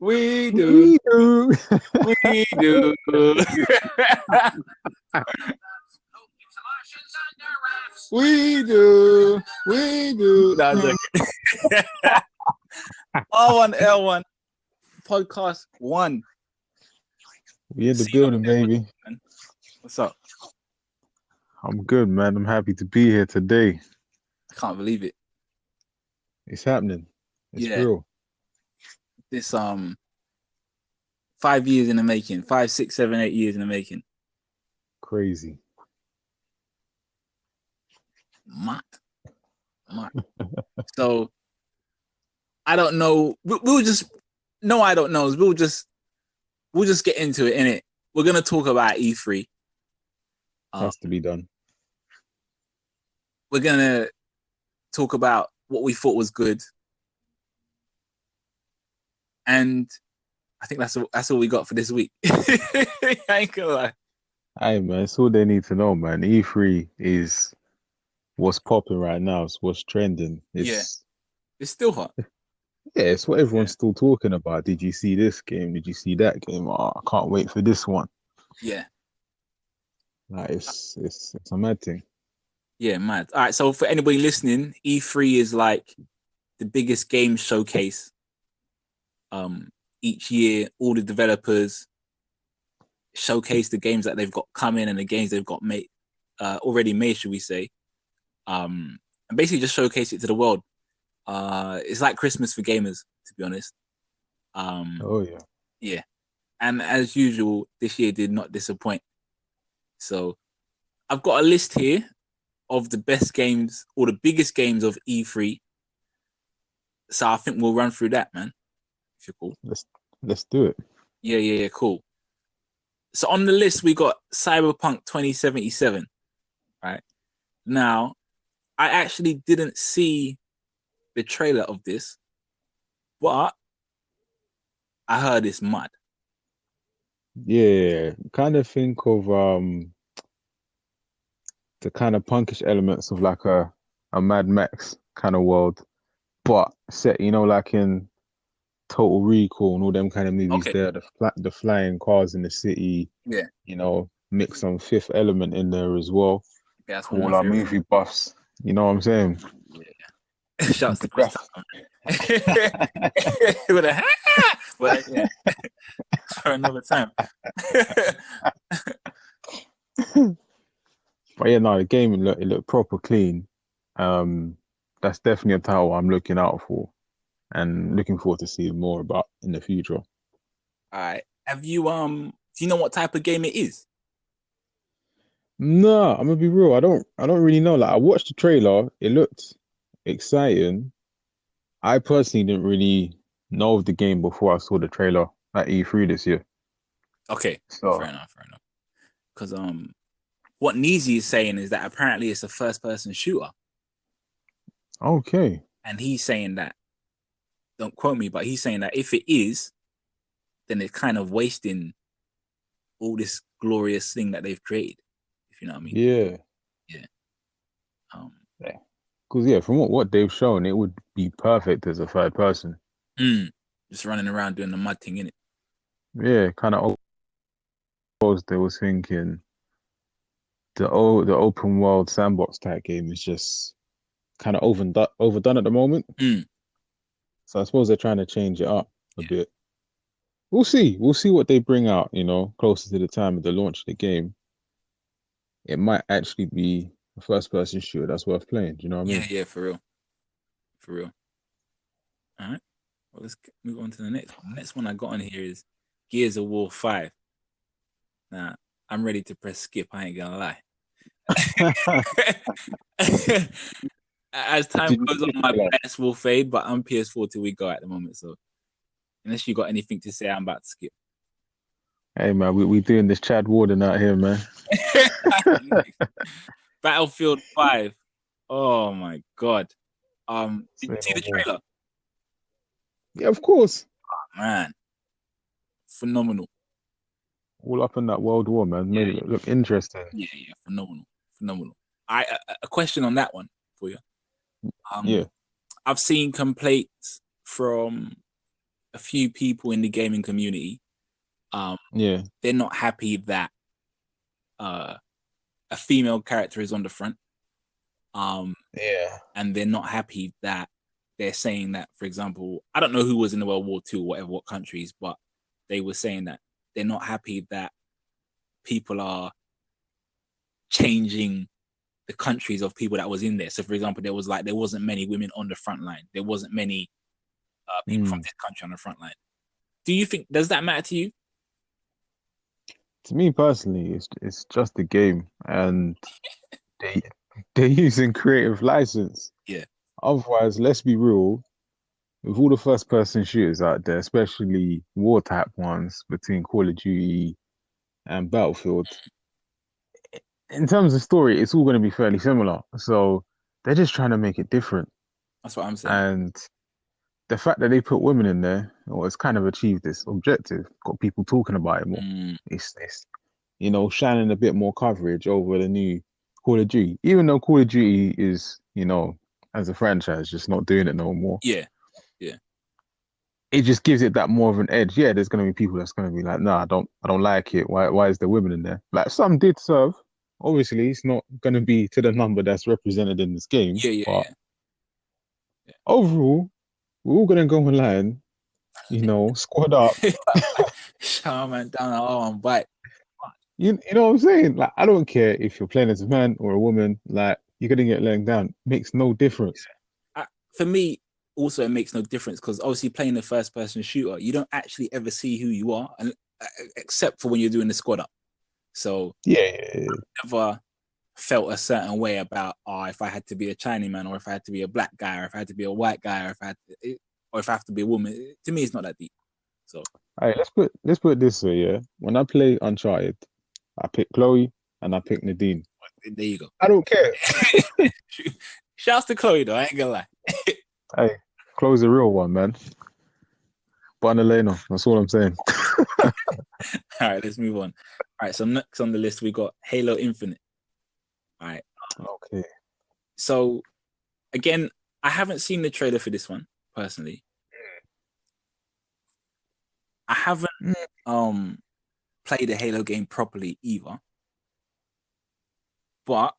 We do. We do. We do. We do. We do. That's okay. R1L1 podcast 1. We in the building, baby. What's up? I'm good, man. I'm happy to be here today. I can't believe it. It's happening. It's Yeah. real. This 5 years in the making. 5, 6, 7, 8 years in the making. Crazy. Mad. So I don't know. We'll just no, I don't know. We'll just get into it, innit? We're gonna talk about E3. Has to be done. We're gonna talk about what we thought was good, and I think that's all we got for this week. I ain't gonna lie. Hey, man, it's all they need to know, man. E3 is what's popping right now. It's what's trending. It's still hot. Yeah, it's what everyone's still talking about. Did you see this game? Did you see that game? Oh, I can't wait for this one. Yeah. Like, it's a mad thing. Yeah, mad. All right, so for anybody listening, E3 is like the biggest game showcase. Each year, all the developers showcase the games that they've got coming and the games they've got already made, should we say? And basically just showcase it to the world. It's like Christmas for gamers, to be honest. Oh yeah. Yeah. And as usual, this year did not disappoint. So I've got a list here of the best games or the biggest games of E3. So I think we'll run through that, man. If you're cool. Let's do it. Yeah, cool. So on the list we got Cyberpunk 2077. Right? Now, I actually didn't see the trailer of this, but I heard it's mad. Yeah, kind of think of the kind of punkish elements of like a Mad Max kind of world, but set, like in Total Recall and all them kind of movies Okay. there, the flying cars in the city, Yeah. Mix some Fifth Element in there as well. Yeah, that's For one of all my our favorites. movie buffs, you know what I'm saying? Yeah. Shouts to Chris. But yeah, for another time. But yeah, no, the game it looked proper clean. That's definitely a title I'm looking out for and looking forward to seeing more about in the future. All right. Have you do you know what type of game it is? No, I'm gonna be real. I don't really know. Like I watched the trailer, it looked exciting. I personally didn't really know of the game before I saw the trailer at E3 this year. Okay. So Fair enough. Because what Neezy is saying is that apparently it's a first person shooter. okay. And he's saying that, don't quote me, but he's saying that if it is, then it's kind of wasting all this glorious thing that they've created. If you know what I mean. Yeah. Yeah. Yeah. Because yeah, from what they've shown, it would be perfect as a third person. Just running around doing the mud thing, innit? Yeah, kind of they was thinking the open world sandbox type game is just kind of overdone at the moment. So I suppose they're trying to change it up a bit. We'll see. We'll see what they bring out, closer to the time of the launch of the game. It might actually be a first person shooter that's worth playing. Do you know what I mean? Yeah, for real. All right. Well, let's move on to the next one. The next one I got on here is Gears of War 5. Now, I'm ready to press skip. I ain't gonna lie. As time goes on, my bias will fade, but I'm PS4 till we go at the moment. So, unless you got anything to say, I'm about to skip. Hey man, we doing this Chad Warden out here, man. Battlefield 5. Oh my god. Did you see the trailer? Yeah, of course. Oh, man, phenomenal. All up in that World War, man. Made it look interesting. Yeah, phenomenal. A question on that one for you. Yeah. I've seen complaints from a few people in the gaming community. Yeah. They're not happy that uh, a female character is on the front. Yeah. And they're not happy that they're saying that, for example, I don't know who was in the World War II or whatever, what countries, but they were saying that they're not happy that people are changing the countries of people that was in there. So, for example, there wasn't many women on the front line. There wasn't many people from this country on the front line. Do you think does that matter to you? To me personally, it's just a game, and they they're using creative license. Yeah. Otherwise, let's be real, with all the first person shooters out there, especially war type ones between Call of Duty and Battlefield, in terms of story, it's all going to be fairly similar. So they're just trying to make it different. That's what I'm saying. And the fact that they put women in there, well, it's kind of achieved this objective. Got people talking about it more. It's shining a bit more coverage over the new Call of Duty. Even though Call of Duty is, as a franchise, just not doing it no more. Yeah. Yeah. It just gives it that more of an edge. Yeah, there's gonna be people that's gonna be like, no, I don't like it. Why is there women in there? Like some did serve. Obviously, it's not gonna be to the number that's represented in this game. Yeah. Overall, we're all gonna go online, squad up. Shaman down the arm, bite. You know what I'm saying? Like, I don't care if you're playing as a man or a woman. Like, you're gonna get laying down. Makes no difference. For me, also, it makes no difference because obviously playing the first-person shooter, you don't actually ever see who you are, and except for when you're doing the squad up. So yeah. I never felt a certain way about if I had to be a Chinese man, or if I had to be a black guy, or if I had to be a white guy, or if I have to be a woman. To me, it's not that deep. So, all right, let's put it this way. Yeah, when I play Uncharted, I pick Chloe and I pick Nadine. There you go. I don't care. Shouts to Chloe though. I ain't gonna lie. Hey, Chloe's a real one, man. Banaleno, that's all I'm saying. All right, let's move on. All right, so next on the list we got Halo Infinite. All right. Okay. So again, I haven't seen the trailer for this one personally. I haven't played a Halo game properly either. But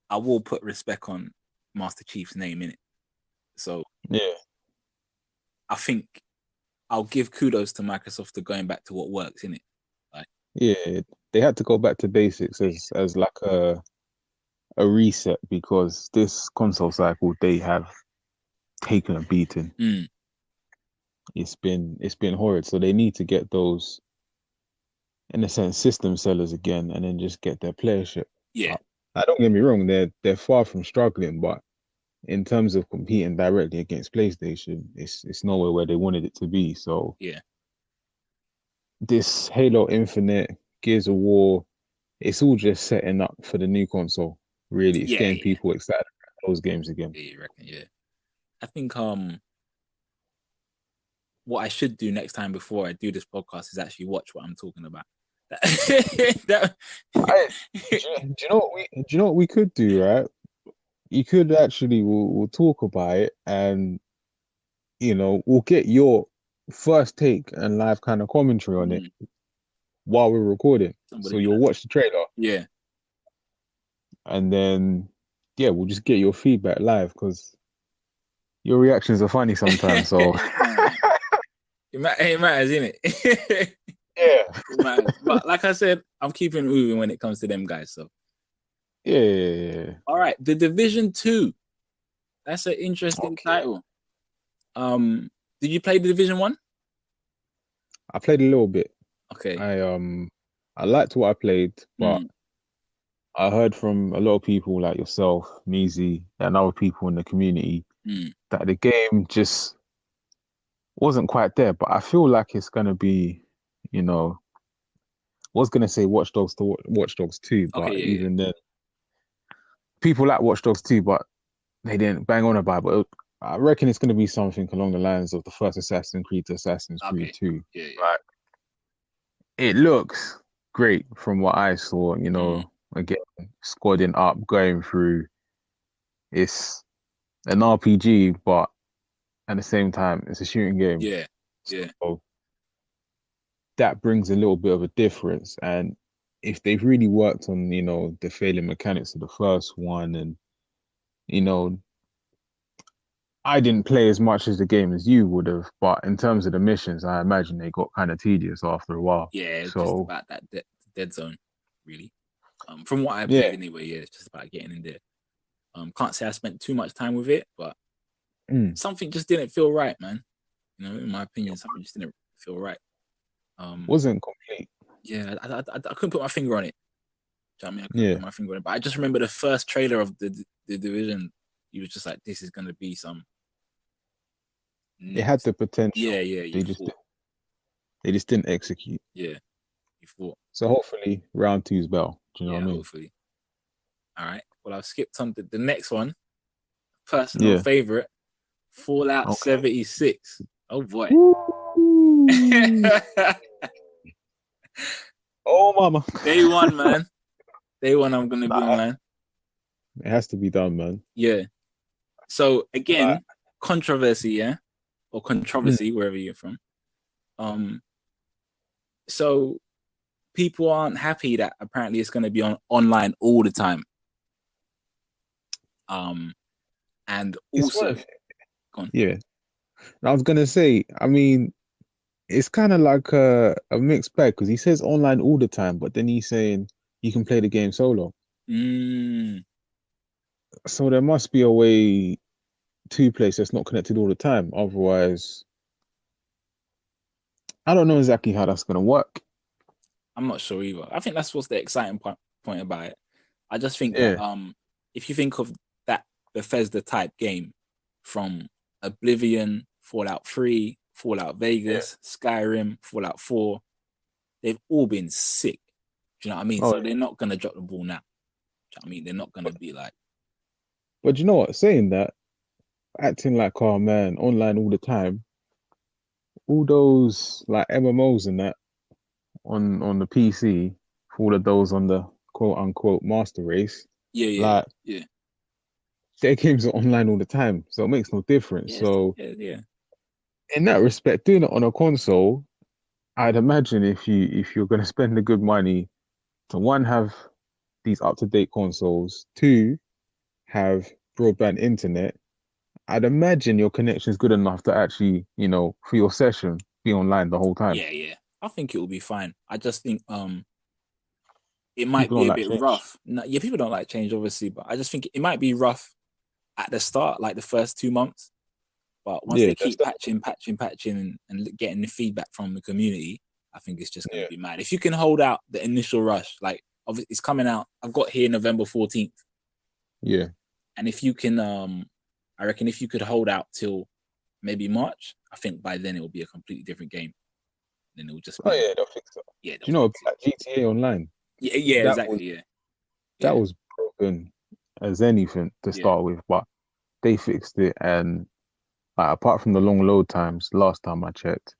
I will put respect on Master Chief's name in it. So yeah, I think I'll give kudos to Microsoft for going back to what works in it. Yeah, they had to go back to basics as like a reset because this console cycle they have taken a beating. It's been horrid. So they need to get those, in a sense, system sellers again, and then just get their playership. Yeah. Don't get me wrong, they're far from struggling, but in terms of competing directly against PlayStation, it's nowhere where they wanted it to be. So yeah, this Halo Infinite, Gears of War, it's all just setting up for the new console. Really, it's getting people excited about those games again. Yeah, you reckon? Yeah, I think what I should do next time before I do this podcast is actually watch what I'm talking about. Do you know what we could do, right? You could actually we'll talk about it, and we'll get your first take and live kind of commentary on it while we're recording. So you'll watch the trailer, yeah, and then we'll just get your feedback live because your reactions are funny sometimes. So it matters, isn't it? Yeah. It matters. But like I said, I'm keeping moving when it comes to them guys. So yeah. All right, The Division 2. That's an interesting title. Did you play The Division 1? I played a little bit. Okay. I liked what I played, but I heard from a lot of people like yourself, Meezy, and other people in the community that the game just wasn't quite there. But I feel like it's gonna be, was gonna say Watch Dogs to Watch Dogs 2, but even then, people like Watch Dogs 2, but they didn't bang on about it. But I reckon it's gonna be something along the lines of the first Assassin's Creed to Assassin's Creed 2. Yeah. Like, it looks great from what I saw, again, squadding up, going through. It's an RPG, but at the same time, it's a shooting game. Yeah, yeah, So that brings a little bit of a difference. And if they've really worked on, the failing mechanics of the first one, and, you know, I didn't play as much as the game as you would have, but in terms of the missions, I imagine they got kind of tedious after a while. yeah. Just So, about that dead zone, really. From what I yeah. played anyway, yeah, it's just about getting in there. Can't say I spent too much time with it, but Mm. something just didn't feel right, man. In my opinion, something just didn't feel right. Wasn't complete. Yeah, I couldn't put my finger on it. Do you know what I mean? I couldn't Yeah. put my finger on it, but I just remember the first trailer of the division. He was just like, "This is gonna be some It had next." the Yeah, potential. yeah. You They just thought, they just didn't execute. yeah, you thought, So hopefully round two's bell. Do you know what yeah. I mean? Hopefully, all right. Well, I've skipped on the next one. Personal Yeah. favorite, Fallout Okay. 76. Oh boy. Woo! Oh, mama. Day one, man. Day one, I'm gonna be Nah, online. it has to be done, man. Yeah. So Like, again, controversy, yeah, or mm, controversy wherever you're from. Um, so people aren't happy that apparently it's going to be on online all the time. And it's also, worth it. go on. Yeah. I was gonna say, I mean, it's kind of like a mixed bag because he says online all the time, but then he's saying you can play the game solo. Mm, So there must be a way to play so it's not connected all the time. Otherwise, I don't know exactly how that's gonna work. I'm not sure either. I think that's what's the exciting point about it. I just think that Yeah, if you think of that Bethesda type game from Oblivion, Fallout 3, Fallout yeah. Vegas, Skyrim, Fallout 4, they've all been sick. Do you know what I mean? Oh, So yeah. they're not gonna drop the ball now. Do you know what I mean? They're not gonna But, be like, but you know what? Saying that, acting like, oh man, online all the time, all those like MMOs and that on the PC, for all of those on the quote unquote master race, yeah, yeah, like yeah, their games are online all the time, so it makes no difference. yeah, So yeah, yeah. in that respect, doing it on a console, I'd imagine if you're gonna spend the good money to one have these up-to-date consoles, two have broadband internet, I'd imagine your connection is good enough to actually, for your session, be online the whole time. Yeah, yeah. I think it will be fine. I just think it might People be don't a like bit change. rough. No, yeah, people don't like change, obviously, but I just think it might be rough at the start, like the first 2 months. But once Yeah, they that's keep that. patching, and getting the feedback from the community, I think it's just going to Yeah, be mad. If you can hold out the initial rush, like it's coming out. I've got here November 14th, yeah. and if you can, I reckon if you could hold out till maybe March, I think by then it will be a completely different game. Then it will just Oh be, yeah, they'll fix it. yeah, they'll Do you know fix it. like GTA Online? Yeah, yeah, That was exactly. Yeah, that yeah, was broken as anything to yeah, start with, but they fixed it, and like, apart from the long load times, last time I checked,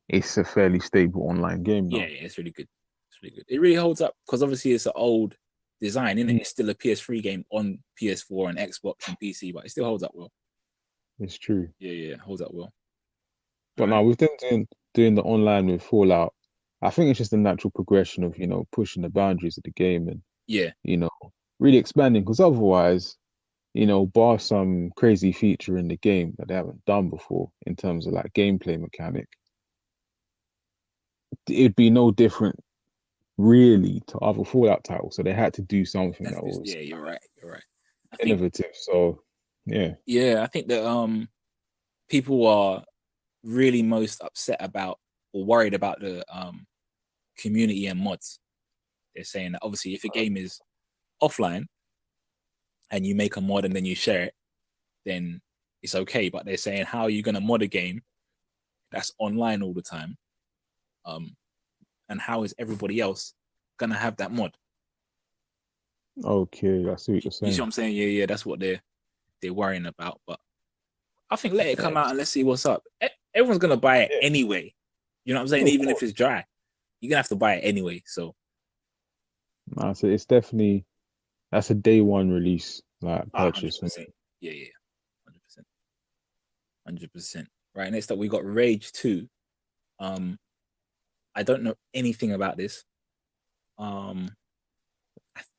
it's a fairly stable online game yeah, now. yeah. It's really good. It's really good. It really holds up because obviously it's an old design, isn't it? Mm, It's still a PS3 game on PS4 and Xbox and PC, but it still holds up well. it's true. Yeah, yeah, it holds up well. All But right. now with them doing the online with Fallout, I think it's just a natural progression of, pushing the boundaries of the game and, Yeah, you know, really expanding. Because otherwise, bar some crazy feature in the game that they haven't done before in terms of like gameplay mechanic, it'd be no different really to other Fallout titles. So they had to do something that was yeah, you're right. You're right. I think, innovative. So yeah. yeah, I think that people are really most upset about or worried about the community and mods. They're saying that obviously if a game is offline and you make a mod and then you share it, then it's okay. But they're saying how are you going to mod a game that's online all the time? Um, and how is everybody else gonna have that mod? Okay, I see what you're You see what saying. I'm saying? Yeah, yeah, that's what they're worrying about. But I think let it come Yeah, out and let's see what's up. Everyone's gonna buy it yeah, anyway. You know what I'm saying? of Even if course. it's dry, you're gonna have to buy it anyway. So No, so it's definitely that's a day one release like ah, purchase for 100%. me. Yeah, yeah, 100%. 100%. Right, next up we got Rage 2. I don't know anything about this. I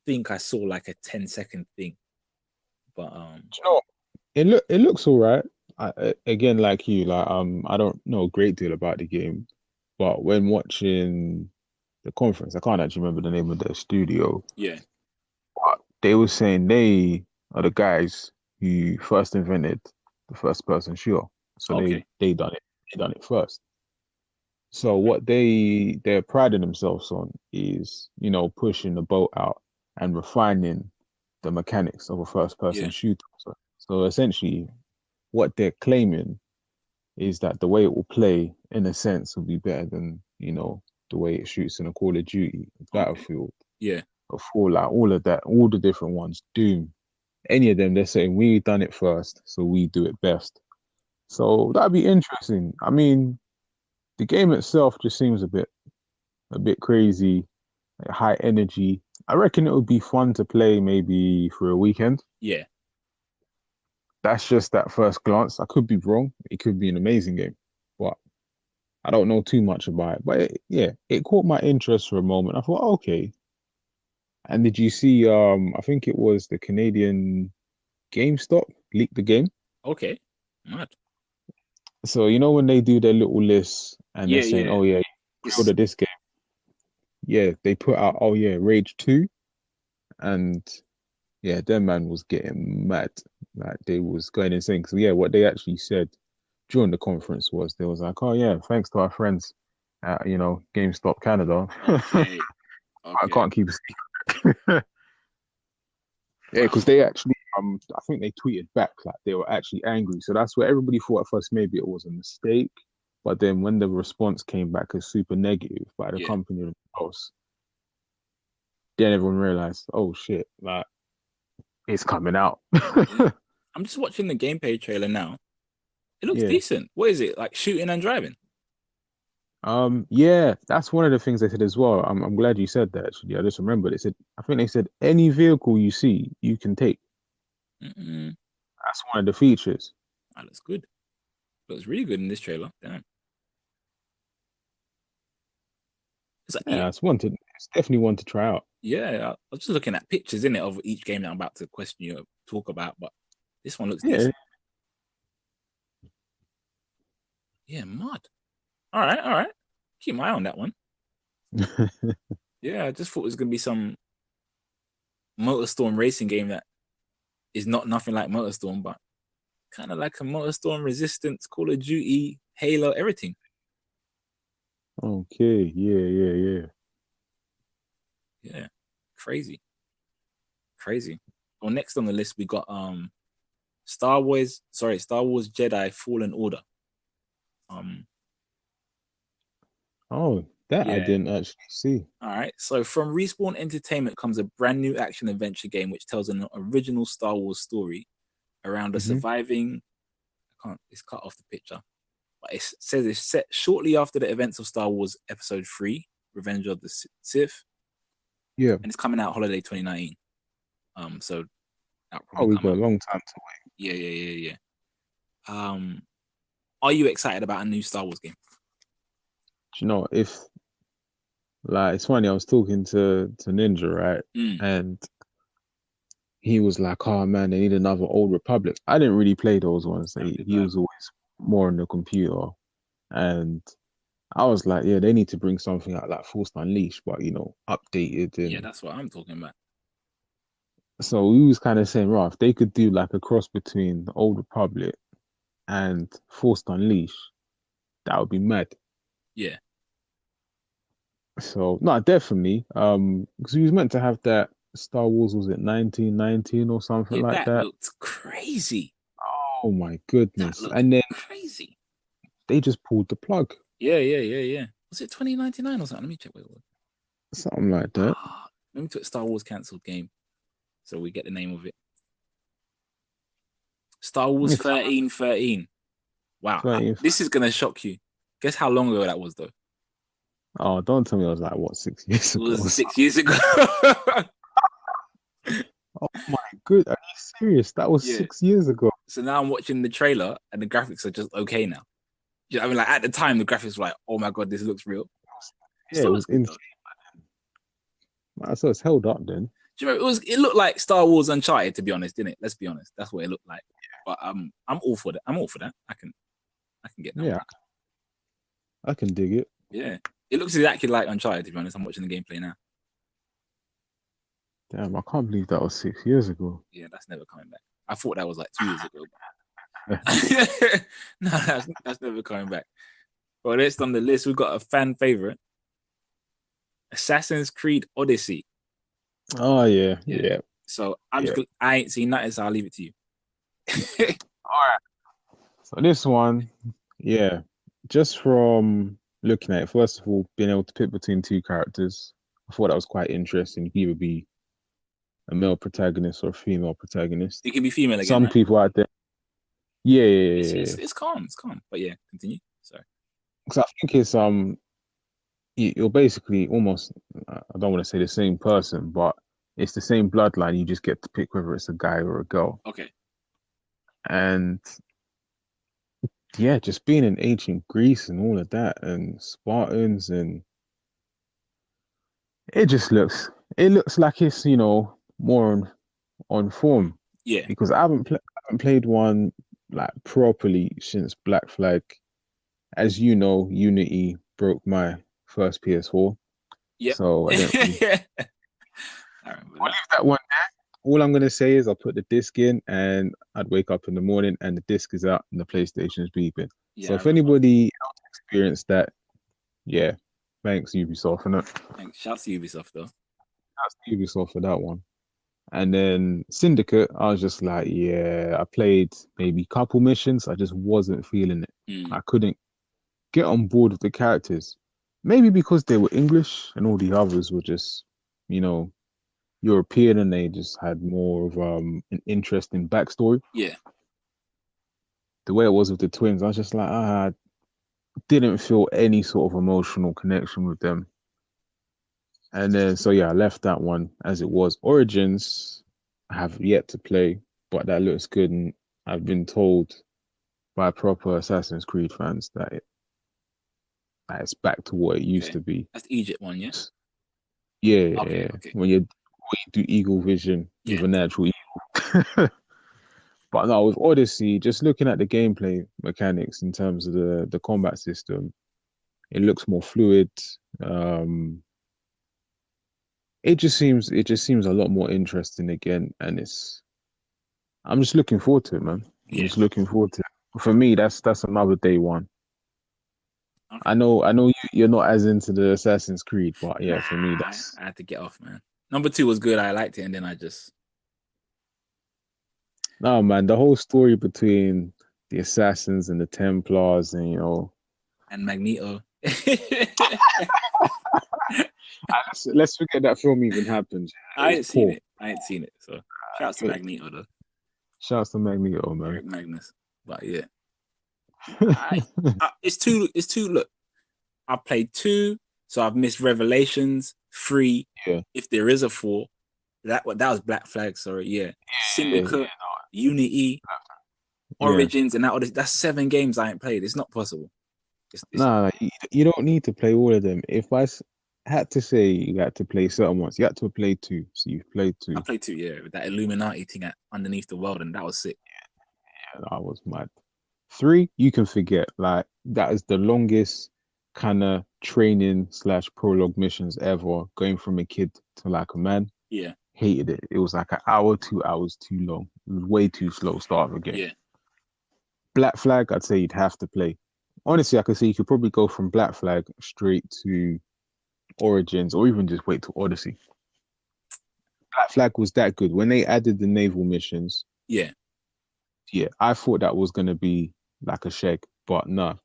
think I saw like a 10-second thing, but You know, it looks all right. Again, like you, like I don't know a great deal about the game, but when watching the conference, I can't actually remember the name of the studio. yeah, But they were saying they are the guys who first invented the first person shooter. So okay, they done it first. So what they're priding themselves on is, pushing the boat out and refining the mechanics of a first person yeah, shooter. So essentially what they're claiming is that the way it will play, in a sense, will be better than, the way it shoots in a Call of Duty, okay, Battlefield, yeah, a Fallout, all of that, all the different ones, Doom. Any of them, they're saying we done it first, so we do it best. So that'd be interesting. I mean, the game itself just seems a bit crazy, high energy. I reckon it would be fun to play maybe for a weekend. yeah. That's just that first glance. I could be wrong. It could be an amazing game, but I don't know too much about it. But yeah, it caught my interest for a moment. I thought, okay. And did you see? I think it was the Canadian GameStop leaked the game. Okay, mad. So when they do their little lists and they're Yeah, saying, yeah. "Oh yeah, It's pre-order this game." Yeah, they put out, "Oh yeah, Rage 2," and yeah, their man was getting mad. Like they was going insane. So yeah, what they actually said during the conference was they was like, "Oh yeah, thanks to our friends at GameStop Canada." okay, I okay. can't keep a secret. Yeah, Wow. because they actually I think they tweeted back like they were actually angry. So that's where everybody thought at first maybe it was a mistake. But then when the response came back as super negative by the Yeah. company themselves, then everyone realized, oh shit, like it's coming out. Yeah. I'm just watching the gameplay trailer now. It looks Yeah. decent. What is it? Like shooting and driving? Yeah, that's one of the things they said as well. I'm glad you said that actually. I just remembered. They said I think they said any vehicle you see, you can take. Mm-mm. That's one of the features. That looks good. Looks really good in this trailer. Damn. It's like, yeah, Yeah, it's definitely one to try out. yeah. I was just looking at pictures in it of each game that I'm about to question you, talk about, but this one looks Yeah. decent. Yeah, mud. All right, all right. Keep my eye on that one. Yeah, I just thought it was gonna be some MotorStorm racing game that is not nothing like MotorStorm, but kind of like a MotorStorm Resistance, Call of Duty, Halo, everything. Okay, yeah. Yeah, crazy, crazy. Well, next on the list we got Star Wars Jedi Fallen Order. Um, Oh, that I yeah. didn't actually see. All right. So from Respawn Entertainment comes a brand new action adventure game which tells an original Star Wars story around a Hmm. surviving. I can't. It's cut off the picture, but it says it's set shortly after the events of Star Wars Episode 3, Revenge of the Sith, Yeah. and it's coming out holiday 2019. So that'll Oh, probably we come got out. a long time to wait. Yeah. Are you excited about a new Star Wars game? Do you know, if like it's funny, I was talking to Ninja, right? Mm, And he was like, "Oh man, they need another Old Republic." I didn't really play those ones. never He, did he that. was always more on the computer, and I was like, "Yeah, they need to bring something out like Force Unleashed, but updated." Yeah, And that's what I'm talking about. so we was kind of saying, "Right, if they could do like a cross between the Old Republic and Force Unleashed, that would be mad." Yeah, So no, definitely. Because we was meant to have that Star Wars, was it 1919 or something yeah, like that that? looked crazy. Oh my That goodness. looked And then crazy. they just pulled the plug. Yeah. Was it 2099 or something? Let me check what it was. Something like that. Let me put Star Wars cancelled game so we get the name of it. Star Wars Yeah, 'cause 1313. Wow, 13. this is gonna shock you. Guess how long ago that was though? Oh, don't tell me it was like what, 6 years It ago was or something. 6 years ago. Oh my good. Are you serious? That was Yeah, 6 years ago. So now I'm watching the trailer and the graphics are just okay now. You know what I mean? Like at the time, the graphics were like, oh my god, this looks real. It Yeah, it still was looks good though. insane. So it's held up then. Do you remember it looked like Star Wars Uncharted, to be honest, didn't it? Let's be honest. That's what it looked like. But I'm all for that. I'm all for that. I can get that Yeah, one. I can dig it. Yeah. It looks exactly like Uncharted, to be honest. I'm watching the gameplay now. Damn, I can't believe that was 6 years ago. Yeah, that's never coming back. I thought that was like 2 years ago. No, that's never coming back. Well, next on the list, we've got a fan favorite, Assassin's Creed Odyssey. Oh yeah, Yeah. yeah. So Yeah. I ain't seen nothing, so I'll leave it to you. All right. So this one, yeah, just from looking at it, first of all, being able to pick between two characters, I thought that was quite interesting. You could either be a male protagonist or a female protagonist. It can be female again, Some right? people out there, yeah, yeah, It's, yeah, it's, yeah. it's calm. It's calm. But yeah, continue. Sorry. So I think it's you're basically almost, I don't want to say the same person, but it's the same bloodline. You just get to pick whether it's a guy or a girl. Okay. And yeah, just being in ancient Greece and all of that, and Spartans, and it looks like it's more on form, Yeah. because I haven't played one like properly since Black Flag. As you know, Unity broke my first PS4, Yep. so I didn't really I remember I'll that. leave that one there. All I'm gonna say is I'll put the disc in and I'd wake up in the morning and the disc is out and the PlayStation is beeping. Yeah, So I if remember. anybody else experienced that, yeah, thanks Ubisoft, and Thanks. Shouts to Ubisoft though. that's Ubisoft for that one. And then Syndicate, I was just like, yeah, I played maybe a couple missions. I just wasn't feeling it. Mm. I couldn't get on board with the characters. Maybe because they were English and all the others were just, you know, European, and they just had more of an interesting backstory. Yeah. The way it was with the twins, I was just like, I didn't feel any sort of emotional connection with them. And then, so yeah, I left that one as it was. Origins, I have yet to play, but that looks good. And I've been told by proper Assassin's Creed fans that it's back to what it used Okay. to be. That's the Egypt one, yeah? Yeah, Okay, yeah. okay. When you do eagle vision Yeah. with a natural eagle. But no, with Odyssey, just looking at the gameplay mechanics in terms of the combat system, it looks more fluid. Um, it just seems a lot more interesting again, and I'm just looking forward to it, man. I'm Yeah. just looking forward to it. For me, that's another day one. Okay. I know you're not as into the Assassin's Creed, but yeah, for me Nah, that's I had to get off, man. Number two was good. I liked it, and then I just no man. The whole story between the assassins and the Templars, and and Magneto. let's forget that film even happened. It I was ain't seen poor. it. I ain't seen it. So shouts to But Magneto though, shouts to Magneto, man. Eric Magnus. But yeah, it's two. It's two. Look, I played two, so I've missed Revelations 3. Yeah. If there is a 4, that was Black Flag. Sorry, yeah. Syndicate, Unity, Yeah. Origins, and that's 7 games I ain't played. It's not possible. It's Nah, you don't need to play all of them. If had to say you got to play certain ones, you got to play two. So you've played I two. played 2, yeah, with that Illuminati thing underneath the world, and that was sick. And I was mad. Three, you can forget. Like that is the longest kind of training / prologue missions ever. Going from a kid to like a man. Yeah, Hated it. It was like an hour, 2 hours too long. It was way too slow start of a game. yeah. Black Flag, I'd say you'd have to play. Honestly, I could say you could probably go from Black Flag straight to Origins, or even just wait to Odyssey. Black Flag was that good. When they added the naval missions, Yeah. yeah, I thought that was gonna be like a shake, but no.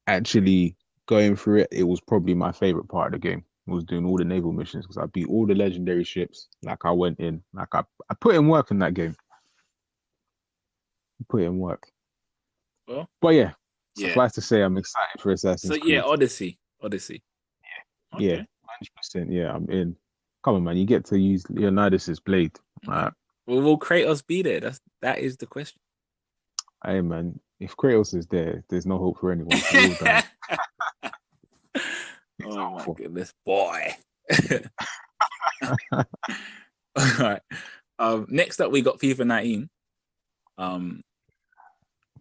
Actually, going through it, it was probably my favorite part of the game. Was doing all the naval missions because I beat all the legendary ships. Like I went in, like I put in work in that game. Put in work. Well, But yeah, yeah. suffice to say, I'm excited for Assassin's So Creed. yeah, Odyssey. Yeah, Okay. 100%. Yeah, I'm in. Come on, man. You get to use Leonidas's blade. Well, will Kratos be there? That is the question. Hey man, if Kratos is there, there's no hope for anyone. We all die. It's Oh my awful. goodness, boy. All right. Next up, we got FIFA 19. Um,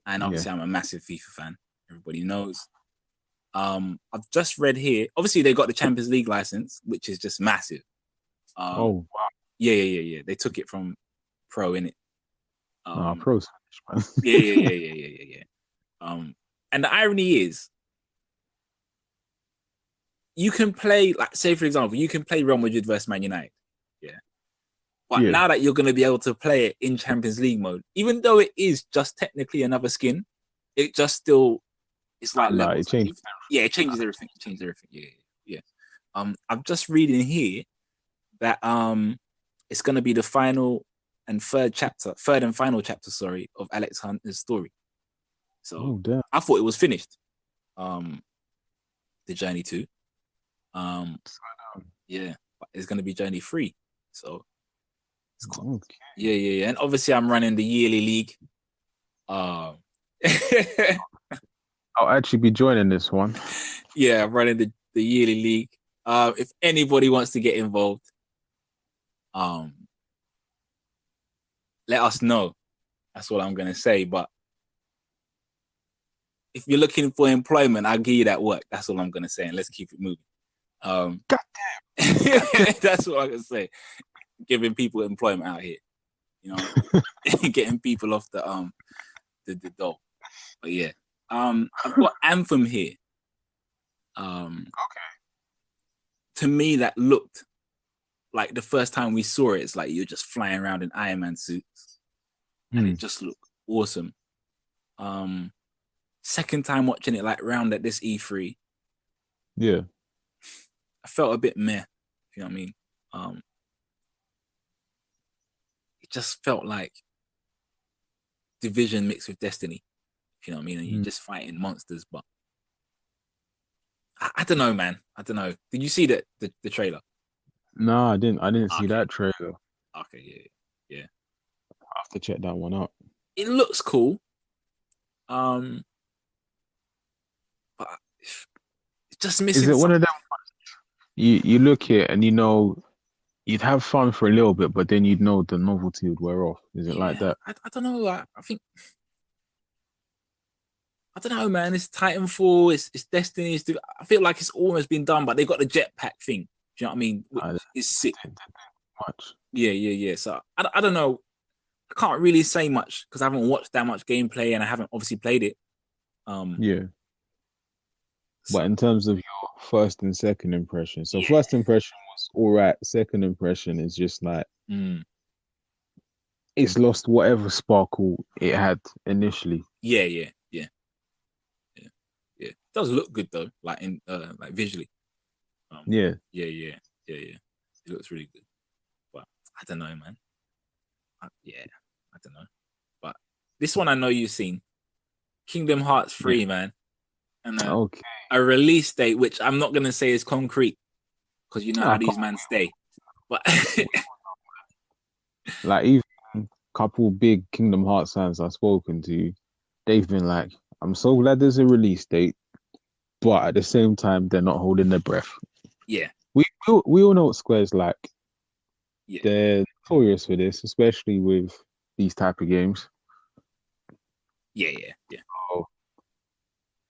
and Yeah. obviously, I'm a massive FIFA fan. Everybody knows. I've just read here. Obviously, they got the Champions League license, which is just massive. Oh wow. Yeah. They took it from Pro in it. Nah, Um, pro's finished, yeah. And the irony is, you can play, like, say for example, you can play Real Madrid versus Man United. Yeah. But man. Yeah. now that you're going to be able to play it in Champions League mode, even though it is just technically another skin, it just still, it's like Nah, it levels. changed. Yeah, it changes everything. It changes everything. Yeah. I'm just reading here that it's going to be the third and final chapter, sorry, of Alex Hunter's story. So Oh damn. I thought it was finished. The Journey 2. Yeah, but it's going to be Journey 3. So it's cool. Okay. Yeah. And obviously, I'm running the yearly league. I'll actually be joining this one. Yeah, I'm running the yearly league. If anybody wants to get involved, let us know. That's what I'm gonna say. But if you're looking for employment, I'll give you that work. That's all I'm gonna say, and let's keep it moving. God damn. That's what I'm gonna say. Giving people employment out here, getting people off the door. But yeah, I've got Anthem here. Okay. To me, that looked like the first time we saw it. It's like you're just flying around in Iron Man suits, and it just looked awesome. Second time watching it, like round at this E3, yeah, I felt a bit meh. You know what I mean? It just felt like Division mixed with Destiny. You know what I mean? And you're just fighting monsters, but I don't know, man. I don't know. Did you see the trailer? No, I didn't see that trailer. Okay, yeah. I have to check that one out. It looks cool. But it's just missing. Is it one of them? You look at it and you'd have fun for a little bit, but then you'd know the novelty would wear off. Is it like that? I don't know. I think I don't know, man. It's Titanfall. It's Destiny. I feel like it's almost been done, but they got the jetpack thing. Do you know what I mean? It's sick. Much. Yeah. So I don't know. I can't really say much because I haven't watched that much gameplay and I haven't obviously played it. Yeah. But in terms of your first and second impression, so first impression was all right. Second impression is just like it's lost whatever sparkle it had initially. Yeah. It does look good though, like in like visually. Yeah. It looks really good, but I don't know, man. I don't know. But this one I know you've seen, Kingdom Hearts 3, man, and a release date which I'm not gonna say is concrete because you know how these men stay, but like even a couple big Kingdom Hearts fans I've spoken to, they've been like, "I'm so glad there's a release date," but at the same time, they're not holding their breath. Yeah, we all know what Square's like. Yeah, they're notorious for this, especially with these type of games. Yeah.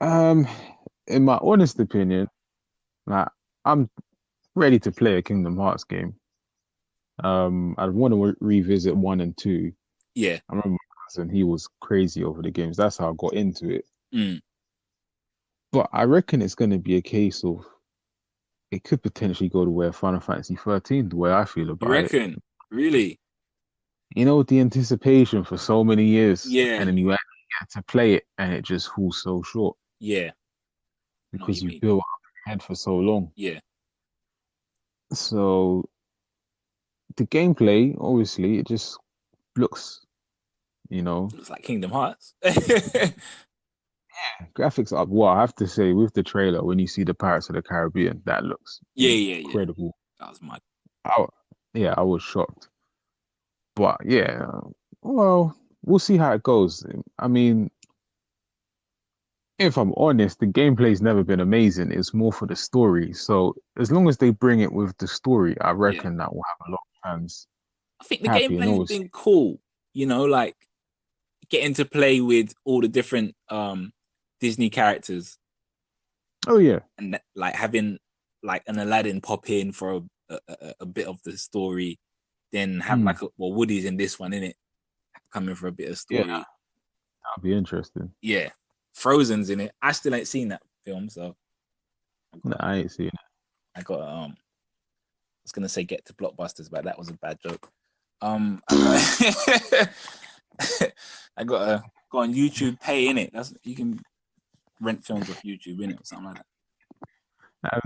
So, in my honest opinion, like I'm ready to play a Kingdom Hearts game. I'd want to revisit 1 and 2. Yeah, I remember my cousin, he was crazy over the games. That's how I got into it. But I reckon it's going to be a case of it could potentially go to where Final Fantasy 13, the way I feel about it. You reckon? Really? The anticipation for so many years, Yeah, and then you actually get to play it, and it just falls so short. Yeah, because you built up your head for so long. Yeah. So the gameplay, obviously, it just looks, looks like Kingdom Hearts. Yeah, graphics up. Well, I have to say, with the trailer, when you see the Pirates of the Caribbean, that looks incredible. That was mad. I was shocked. But yeah, well, we'll see how it goes. I mean, if I'm honest, the gameplay's never been amazing. It's more for the story. So as long as they bring it with the story, I Yeah, reckon that will have a lot of fans I think the happy. And gameplay's always, been cool. Like getting to play with all the different Disney characters oh yeah, and like having like an Aladdin pop in for a bit of the story, then have mm, like Woody's in this one, in it, coming for a bit of yeah, story. that'll be interesting. Yeah, Frozen's in it. I still ain't seen that film, so I No, got I ain't seen it. I got I was gonna say get to Blockbusters, but that was a bad joke. I got to go on YouTube Pay in it. That's you can rent films off YouTube in it or something like that.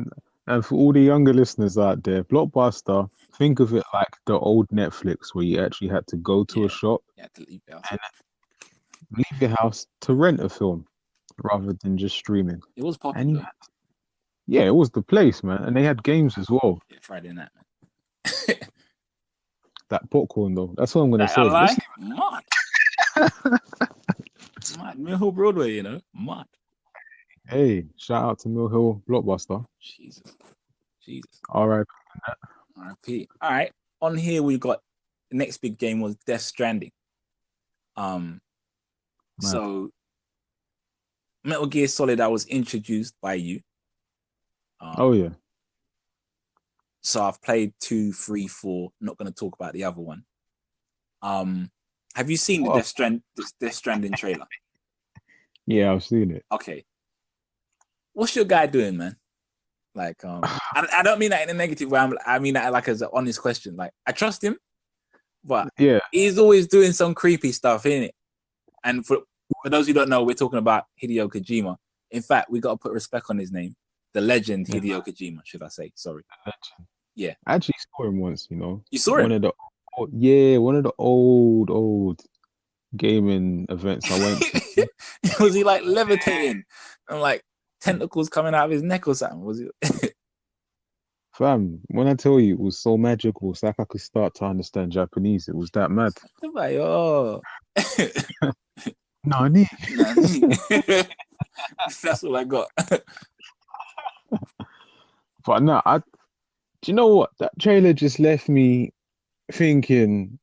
And for all the younger listeners out there, Blockbuster, think of it like the old Netflix where you actually had to go to a Yeah, shop you had to leave the house. and leave your house to rent a film rather than just streaming. It was And popping you, though. yeah, it was the place, man. And they had games as well. Yeah, Friday night, man. That popcorn though, that's what I'm gonna That I say. lie? Mad. Mad. Mill Hill Broadway, mad. Hey, shout out to Mill Hill Blockbuster. Jesus. Jesus. All right. RIP. All right. On here we got the next big game was Death Stranding. Man. So Metal Gear Solid, I was introduced by you. Oh yeah. So I've played 2, 3, 4. Not going to talk about the other one. Have you seen the Death Stranding trailer? Yeah, I've seen it. Okay. What's your guy doing, man? Like, I don't mean that in a negative way. I mean that like as an honest question. Like, I trust him, but Yeah. he's always doing some creepy stuff, in it. And for those who don't know, we're talking about Hideo Kojima. In fact, we got to put respect on his name. The legend Hideo Kojima, should I say? Sorry. Yeah. I actually saw him once, You saw him? One of the old gaming events I went to. Was he like levitating and like tentacles coming out of his neck or something? Was it? Fam, when I tell you it was so magical, it's like I could start to understand Japanese. It was that mad. Like, oh. Nani? That's all I got. But no, do you know what? That trailer just left me thinking,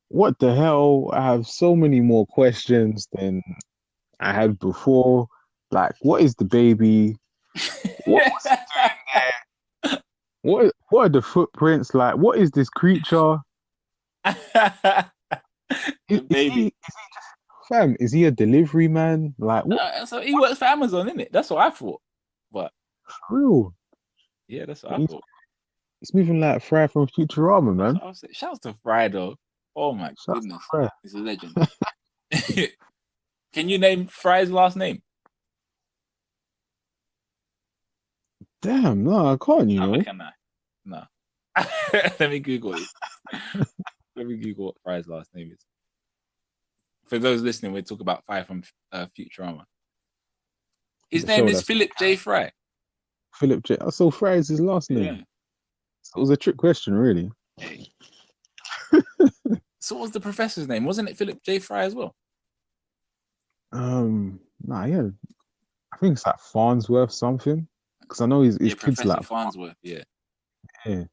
what the hell? I have so many more questions than I had before. Like, what is the baby? What was it doing there? What are the footprints like? What is this creature? Baby. Fam, is he a delivery man? Like, what? So he works for Amazon, isn't it? That's what I thought. But For real? yeah, that's what I thought. It's moving like Fry from Futurama, man. Shout out to Fry though. Oh my goodness, he's a legend. Can you name Fry's last name? Damn, no, I can't, No. Let me Google it. Let me Google what Fry's last name is. For those listening, we're talking about Fry from Futurama. His name is Philip J. Fry. Philip J. So Fry is his last name. Yeah. So it was a trick question, really. Hey. So what was the professor's name? Wasn't it Philip J. Fry as well? Nah, yeah. I think it's like Farnsworth something. Because I know his kids Professor like Farnsworth, yeah. Yeah.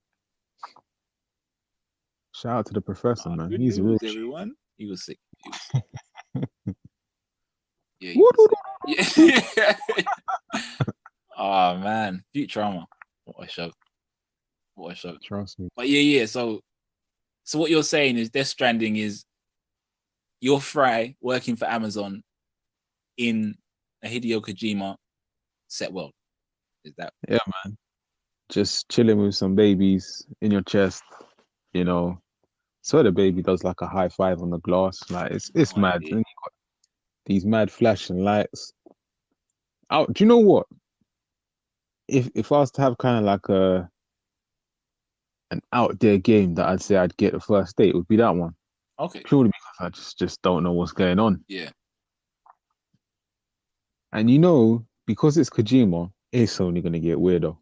Shout out to the professor, man. He's a real everyone. He was sick. Yeah. Yeah. Oh man, Futurama. What a show. Trust me. But yeah. So what you're saying is Death Stranding is you're Fry working for Amazon in a Hideo Kojima set world. Is that? Yeah, man. Just chilling with some babies in your chest, So the baby does like a high five on the glass. Like it's mad. And you got these mad flashing lights. Do you know what? If I was to have kind of like an out there game that I'd say I'd get the first date, it would be that one. Okay. Purely because I just don't know what's going on. Yeah. And because it's Kojima, it's only gonna get weirder.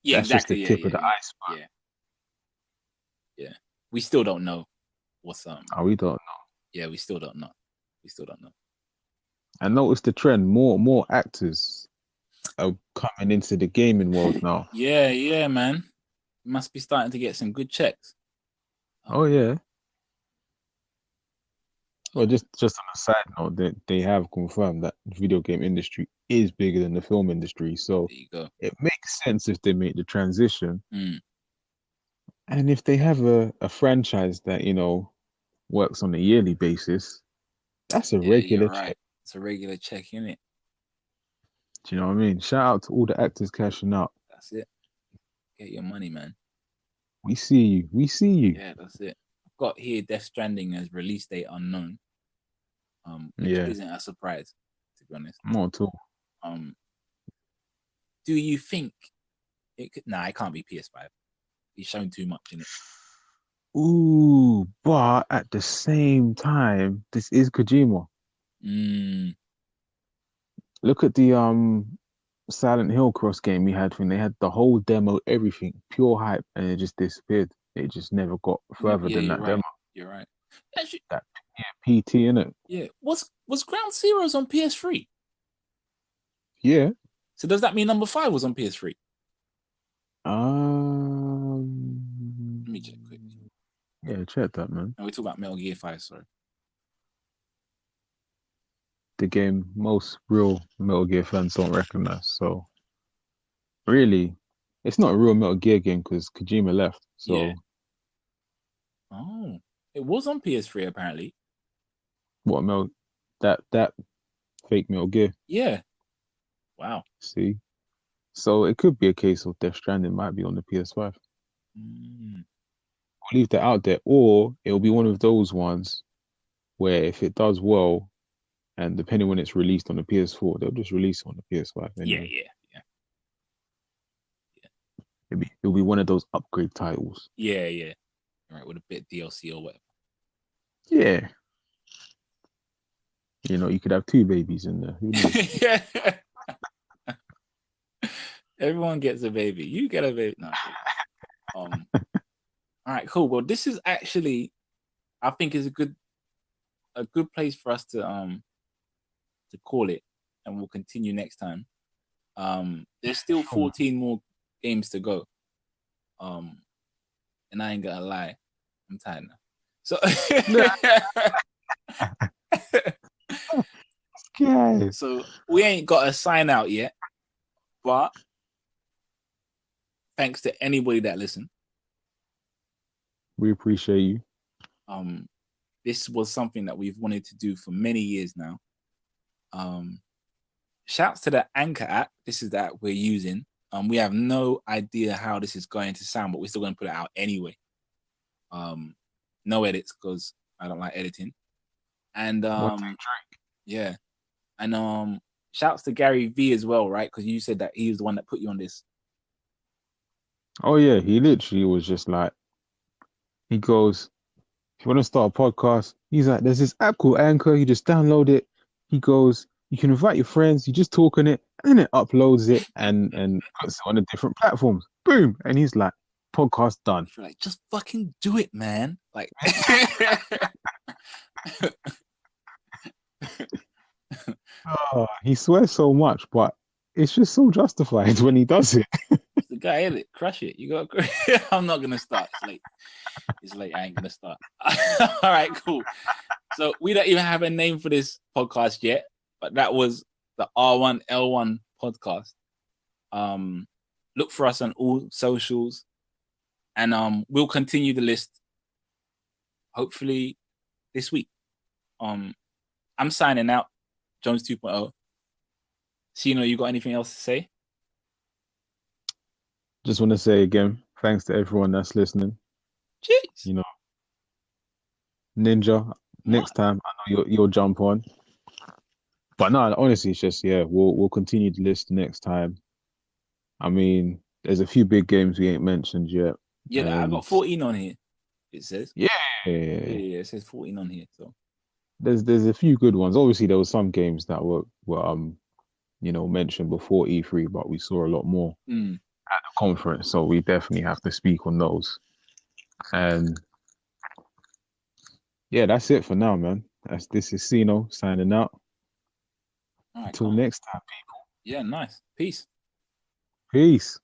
Yeah, that's exactly. Just the tip of the iceberg. Yeah. We still don't know what's we don't know. Yeah, we still don't know. We still don't know. I noticed the trend. More actors are coming into the gaming world now. Yeah, man. Must be starting to get some good checks. Oh yeah. Well, just on a side note, they have confirmed that the video game industry is bigger than the film industry. So There you go. it makes sense if they make the transition. Mm. And if they have a franchise that, works on a yearly basis, that's a Yeah, you're regular right. check. It's a regular check, isn't it? Do you know what I mean? Shout out to all the actors cashing out. That's it. Get your money, man. We see you. We see you. Yeah, that's it. I've got here Death Stranding as release date unknown. Which Yeah, isn't a surprise, to be honest. more too. Do you think it could? Nah, it can't be PS5. He's shown too much in it. Ooh, but at the same time, this is Kojima. Mm. Look at the Silent Hill cross game we had when they had the whole demo, everything, pure hype, and it just disappeared. It just never got further Yeah, than you're that right. demo. You're right. Actually, That PT in it. yeah. Was Ground Zeroes on PS3? Yeah. So does that mean number 5 was on PS3? Let me check quick. Yeah, check that, man. No, we're talking about Metal Gear 5, sorry. The game most real Metal Gear fans don't recognize. So really, it's not a real Metal Gear game because Kojima left. So Yeah. Oh, it was on PS3 apparently. what Metal that fake Metal Gear? Yeah. Wow. See, so it could be a case of Death Stranding might be on the PS5. Mm. I'll leave that out there, or it'll be one of those ones where if it does well, and depending when it's released on the PS4, they'll just release it on the PS5 anyway. Yeah. It'll be one of those upgrade titles. Yeah. All right, with a bit of DLC or whatever. Yeah. You could have two babies in there. Who knows? Yeah. Everyone gets a baby. You get a baby. No. All right, cool. Well, this is actually, I think, is a good place for us to call it, and we'll continue next time. There's still 14 more games to go. And I ain't gonna lie, I'm tired now. So, so we ain't got a sign out yet, but thanks to anybody that listened. We appreciate you. This was something that we've wanted to do for many years now. Shouts to the Anchor app. This is the app we're using. We have no idea how this is going to sound, but we're still going to put it out anyway. No edits because I don't like editing. And yeah. And shouts to Gary V as well, right? Because you said that he was the one that put you on this. Oh yeah, he literally was just like, he goes, if you want to start a podcast, he's like, there's this app called Anchor, you just download it. He goes, you can invite your friends, you just talk on it, and then it uploads it and puts it on the different platforms. Boom. And he's like, podcast done. You're like, just fucking do it, man. Like he swears so much, but it's just so justified when he does it. The guy in it, crush it. You got. I'm not gonna start. It's late. It's late. I ain't gonna start. All right, cool. So we don't even have a name for this podcast yet, but that was the R1L1 podcast. Look for us on all socials, and we'll continue the list. Hopefully, this week. I'm signing out. Jones 2.0. Sino, you got anything else to say? Just want to say again, thanks to everyone that's listening. Jeez. Ninja, next time I know you'll jump on. But no, honestly, it's just we'll continue the list next time. I mean, there's a few big games we ain't mentioned yet. Yeah, I got 14 on here. It says. Yeah, it says 14 on here. So there's a few good ones. Obviously, there were some games that were mentioned before E3, but we saw a lot more at the conference. So we definitely have to speak on those. And yeah, that's it for now, man. As this is Sino signing out. All right, Until cool. next time. Yeah, nice. Peace. Peace.